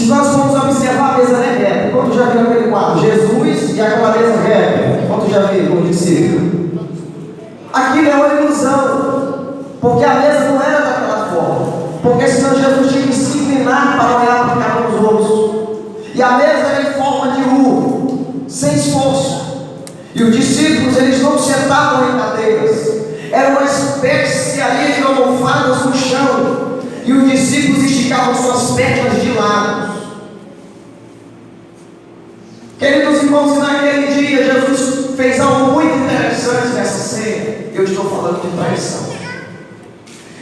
nós formos observar a mesa reta, quando já viu aquele quadro, Jesus e aquela mesa reta, quando já viu como discípulo, aquilo é uma ilusão, porque a mesa não era daquela forma, porque senão Jesus tinha que se inclinar para olhar para cada um dos outros, e a mesa era em forma de U, sem esforço, e os discípulos eles não sentavam em cadeiras, era uma espécie ali de almofadas no chão, e os discípulos esticavam suas pernas de lado. Queridos irmãos, e naquele dia Jesus fez algo muito interessante nessa ceia. Eu estou falando de traição.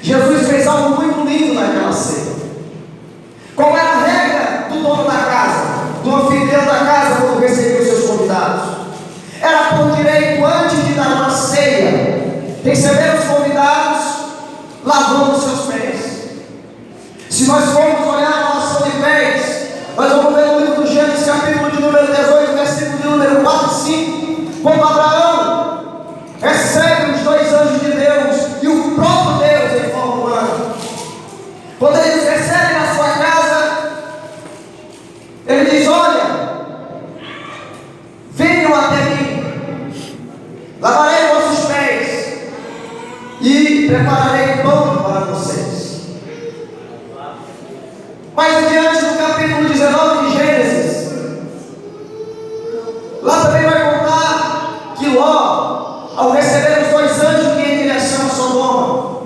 Jesus fez algo muito lindo naquela ceia. Qual era a regra do dono da casa, do anfitrião da casa, quando recebia os seus convidados? Era por direito, antes de dar uma ceia, receber os convidados lavando os seus pés. Se nós formos olhar a lavação de pés, nós vamos ver no livro do Gênesis, capítulo de número 18, versículo de número 4 e 5, quando Abraão recebe os 2 anjos de Deus e o próprio Deus em forma humana. Quando ele os recebe na sua casa, ele diz: olha, venham até mim, lavarei vossos pés e prepararei pão para vocês. Mais adiante, no capítulo 19 de Gênesis, lá também vai contar que Ló, ao receber os 2 anjos que em direção a Sodoma,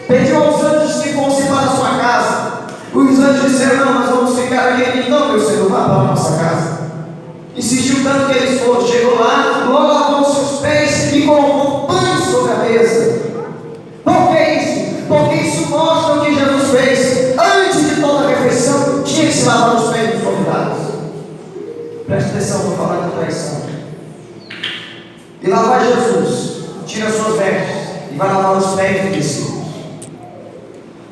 pediu aos anjos que fossem para a sua casa. Os anjos disseram: não, nós vamos ficar aqui. Ele: não, meu Senhor, vá para a nossa casa. Insistiu tanto que eles foram. Chegou lá, Ló lavou os seus pés e colocou pães sobre a mesa. Por que isso? Porque isso mostra o que Jesus fez. Antes de toda a refeição, tinha que se lavar os pés dos convidados. Preste atenção, vou falar de traição. E lá vai Jesus, tira suas vestes e vai lavar os pés dos discípulos.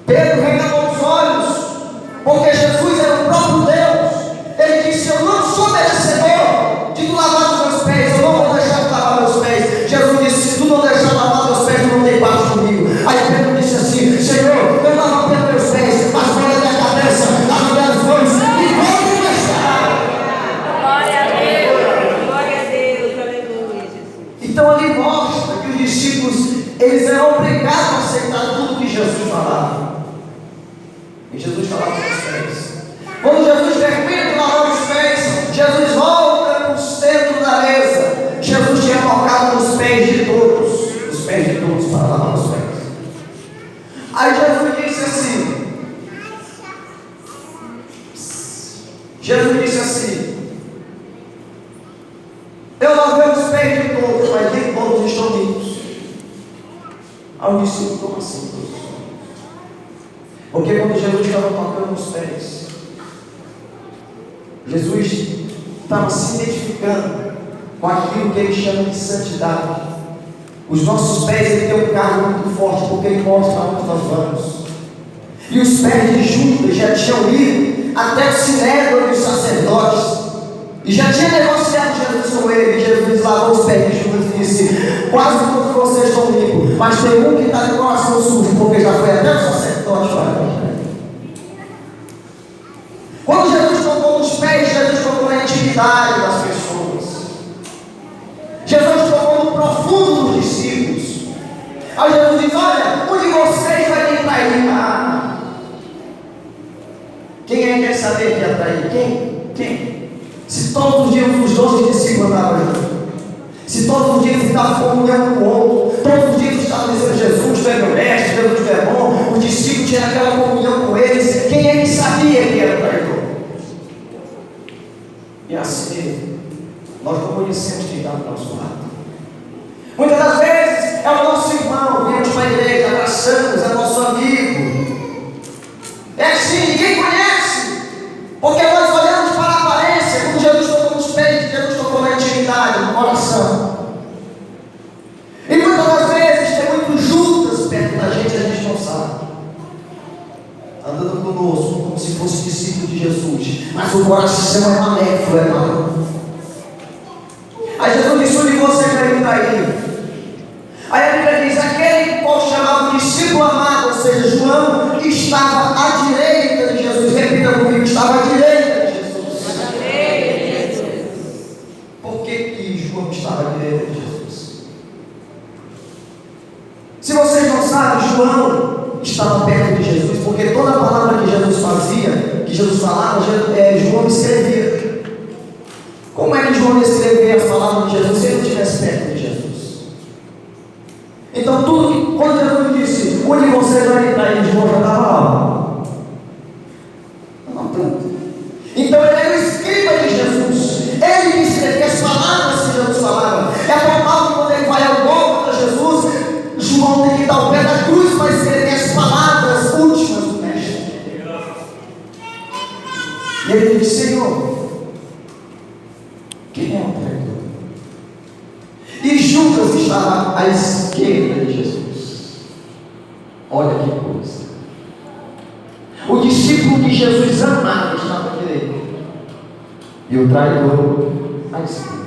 Pedro regalou os olhos, porque Jesus era o próprio Deus. Ele disse: eu não sou merecedor de tu lavar os meus pés, eu não vou deixar de lavar meus pés. Jesus disse: se tu não deixar de lavar meus pés, tu não tem parte comigo. Aí Pedro disse assim: Senhor, eu lavo apenas meus pés, mas olha minha cabeça, lava minhas mãos e pode deixar. Glória a Deus, aleluia, Jesus. Então ali mostra que os discípulos, eles eram obrigados a aceitar tudo que Jesus falava. E Jesus falava com os pés. Quando Jesus termina de lavar os pés, Jesus volta para o centro da mesa. Jesus tinha tocado nos pés de todos para lavar os pés. Aí Jesus disse assim: eu lavei os pés de todos, mas nem todos estão limpos. Aí o discípulo: como assim, todos? Porque quando Jesus estava tocando nos pés, Jesus estava se identificando com aquilo que ele chama de santidade. Os nossos pés, ele tem um cargo muito forte, porque ele mostra onde nós vamos. E os pés de Judas já tinham ido até o sinédrio dos sacerdotes, e já tinha negociado Jesus com ele. E Jesus lavou os pés de Judas e disse: quase todos vocês estão limpos, mas tem um que está de coração sujo, porque já foi até o sacerdote para. Quando Jesus tocou nos pés, Jesus tocou na intimidade das pessoas. Jesus tocou no profundo dos discípulos. Aí Jesus diz: olha, um de vocês vai me trair. Quem é que quer saber que ia trair? Quem? Se todos os dias os 12 discípulos andavam juntos, se todos os dias estavam em comunhão com o outro, todos os dias estavam dizendo: Jesus, tu é meu mestre, Jesus, tu é bom, os discípulos tinham aquela comunhão com eles, quem é que sabia que era traidor? E assim, nós não conhecemos quem está do nosso lado. Muitas das vezes é o nosso irmão, viemos para a igreja, abraçamos, é nosso amigo. É assim, ninguém conhece, porque nós olhamos para a aparência. Como Jesus tocou nos pés, Jesus tocou na intimidade, no coração. E muitas das vezes tem muitos Judas perto da gente e a gente não sabe, andando conosco como se fosse discípulo de Jesus, mas o coração é maléfico, é mau. Aí Jesus disse: onde você quer me trair? Aí a Bíblia diz: aquele qual chamava o discípulo amado, ou seja, João, estava à direita de Jesus. Repita comigo: estava à direita Anotando. Então ele era o escriba de Jesus. Ele que escrevia as palavras que Jesus falava. É normal que quando ele vai ao Gólgota Jesus, João tem que dar o pé da cruz para escrever as palavras últimas do Mestre. E ele disse: Senhor, quem é o traidor? E Judas estava à esquerda de Jesus. Olha que coisa. O discípulo que Jesus amava estava à direita. E o traidor à esquerda.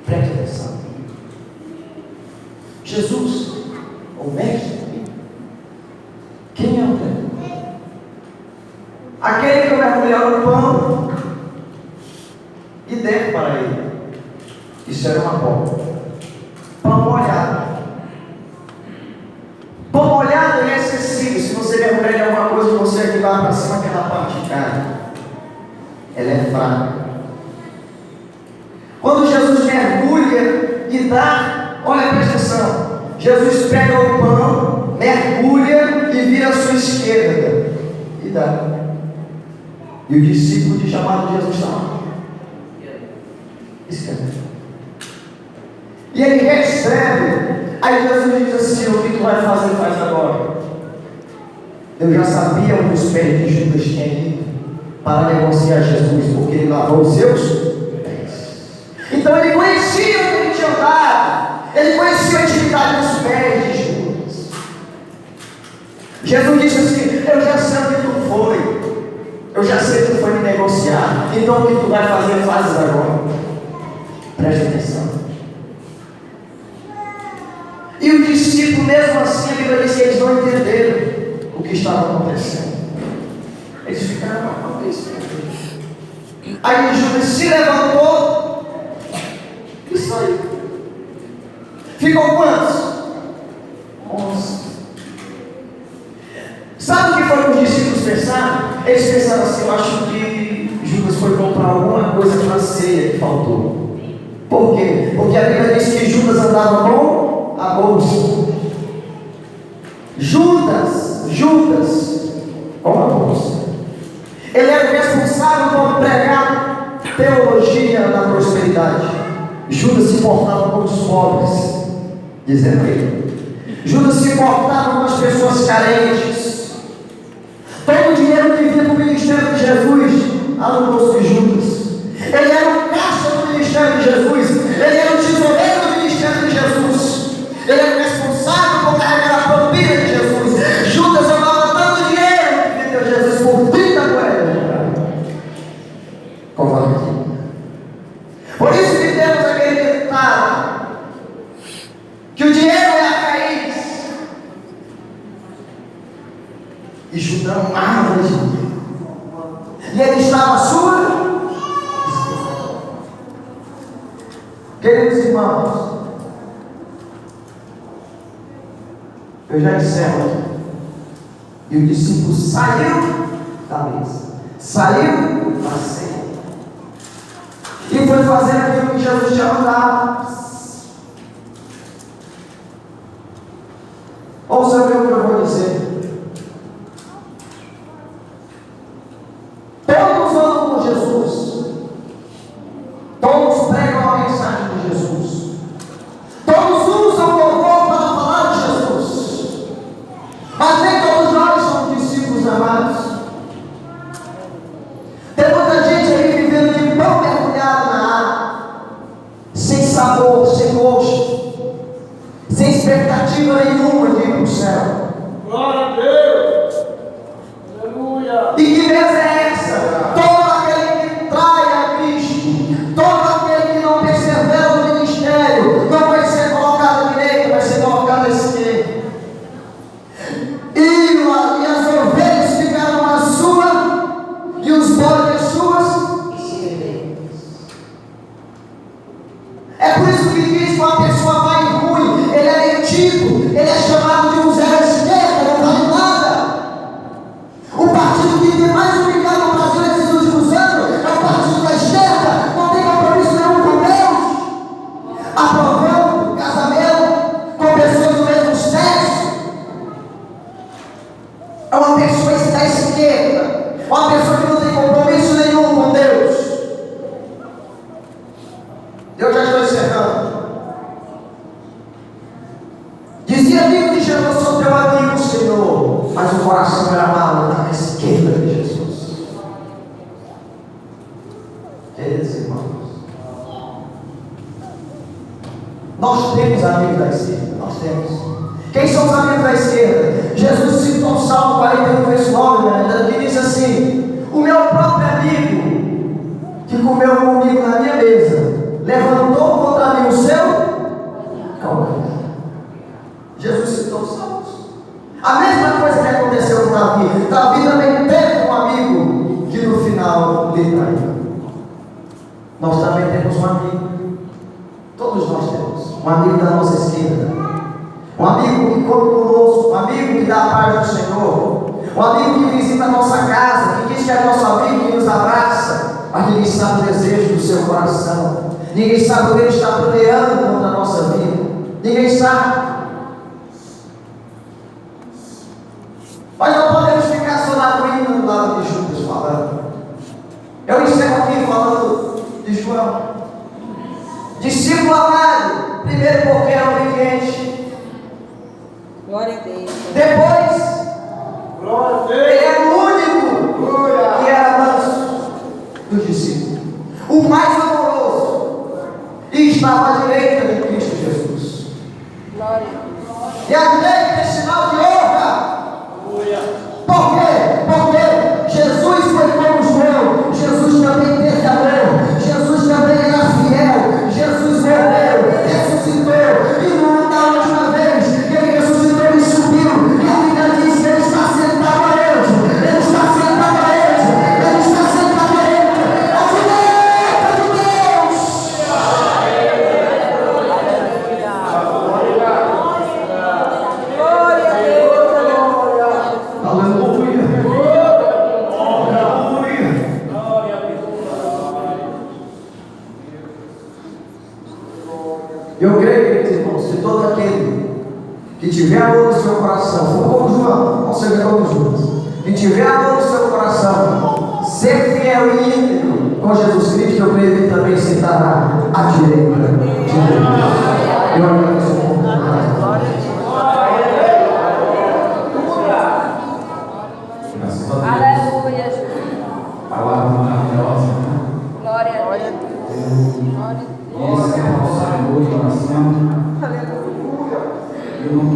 Preste atenção. Jesus, o Mestre, quem é o traidor? Aquele que vai molhar o pão e der para ele. Isso era uma bola. Pão molhado. Pão molhado é excessivo. Se você mergulhar em alguma coisa, você vai lá para cima aquela parte de carne. Ela é fraca. Quando Jesus mergulha e dá, olha, presta atenção. Jesus pega o pão, mergulha e vira à sua esquerda e dá. E o discípulo de chamado Jesus está lá. Esquerda. E ele recebe. Aí Jesus diz assim: o que tu vai fazer, faz agora. Eu já sabia onde os pés de Judas tinham ido para negociar Jesus, porque ele lavou os seus pés. Então ele conhecia onde ele tinha andado. Ele conhecia a intimidade dos pés de Judas. Jesus disse assim: eu já sei onde tu foi. Eu já sei que tu foi me negociar. Então o que tu vai fazer, fazes agora. Preste atenção. E o discípulo, mesmo assim, a Bíblia diz que eles não entenderam o que estava acontecendo. Eles ficaram uma vez. Aí Judas se levantou e saiu. Ficou quantos? 11. Sabe o que foi que os discípulos pensaram? Eles pensaram assim: eu acho que Judas foi comprar alguma coisa para a ceia que faltou. Por quê? Porque a Bíblia diz que Judas andava com a bolsa. Judas com a bolsa. Ele era o responsável por pregar teologia da prosperidade. Judas se importava com os pobres, dizendo ele. Judas se importava com as pessoas carentes. Todo o dinheiro que vinha para o ministério de Jesus, lá no bolso de Judas. Ele era o caixa do ministério de Jesus. Ele era o tesoureiro do ministério de Jesus. Ele era o responsável por carregar a família de Jesus. Judas amava tanto dinheiro que vendeu Jesus por 30 moedas. Covarde. Por isso que temos aquele ditado que o dinheiro é a raiz. E Judas amava dinheiro. E ele estava à sua. Queridos irmãos, eu já encerro aqui. E o discípulo saiu da mesa, saiu da ceia e foi fazer aquilo que Jesus tinha mandado. Ouça bem o que eu vou dizer. Todos andam com Jesus. Todos pregam a mensagem de Jesus. Todos usam o louvor para falar de Jesus. Mas nem todos nós somos discípulos amados. Tem muita gente aí vivendo de pão mergulhado na água, sem sabor, sem gosto, sem expectativa nenhuma de ir para o céu. Glória a Deus! Aleluia! E que mesa é essa? Todo aquele que trai a Cristo, todo aquele que não persevera no ministério, não vai ser colocado à direita, vai ser colocado à esquerda. E as ovelhas ficaram à sua, e os bodes às suas. É por isso que diz que uma pessoa vai ruim, ele é metido, ele é chamado de um Zé Nós temos amigos da esquerda. Nós temos. Quem são os amigos da esquerda? Jesus citou o Salmo 41, verso 9, que diz assim: o meu próprio amigo, que comeu comigo na minha mesa, levantou contra mim o seu calcanhar. Jesus citou os Salmos. A mesma coisa que aconteceu com Davi. Davi também teve um amigo que no final lhe traiu. Nós também temos um amigo. Todos nós temos um amigo da nossa esquerda, um amigo que come conosco, um amigo que dá a paz do Senhor, um amigo que visita a nossa casa, que diz que é nosso amigo, que nos abraça, mas ninguém sabe o desejo do seu coração, ninguém sabe o que ele está planeando contra a nossa vida, ninguém sabe. Mas não podemos ficar só na ruína do lado de Judas falando. Eu encerro aqui falando de João. Discípulo amado, primeiro porque é obediente. Glória a Deus. Depois, Glória a Deus. ele era o único que era manso dos discípulos, o mais amoroso, e estava à direita de Cristo Jesus. Glória a Deus. E a direita é sinal de honra. Por quê? Porque Jesus foi como João. Jesus também teve amor. Jesus também era fiel. Jesus morreu, ressuscitou. E na última vez que ele ressuscitou, ele subiu. E a Bíblia diz que ele está sentado aonde? Ele está sentado aonde? Ele está sentado aonde? À direita de Deus. Glória a Deus. Aleluia. Eu creio, queridos irmãos, se todo aquele que tiver amor no seu coração, for como João, não seja como Judas, que tiver amor no seu coração, ser fiel e íntegro com Jesus Cristo, eu creio que ele também sentará à direita de Deus. Eu agradeço por Aleluia, Jesus. Palavra maravilhosa. Glória a Deus. Glória a Deus. Esse é o nosso amor de oração. Aleluia. Eu não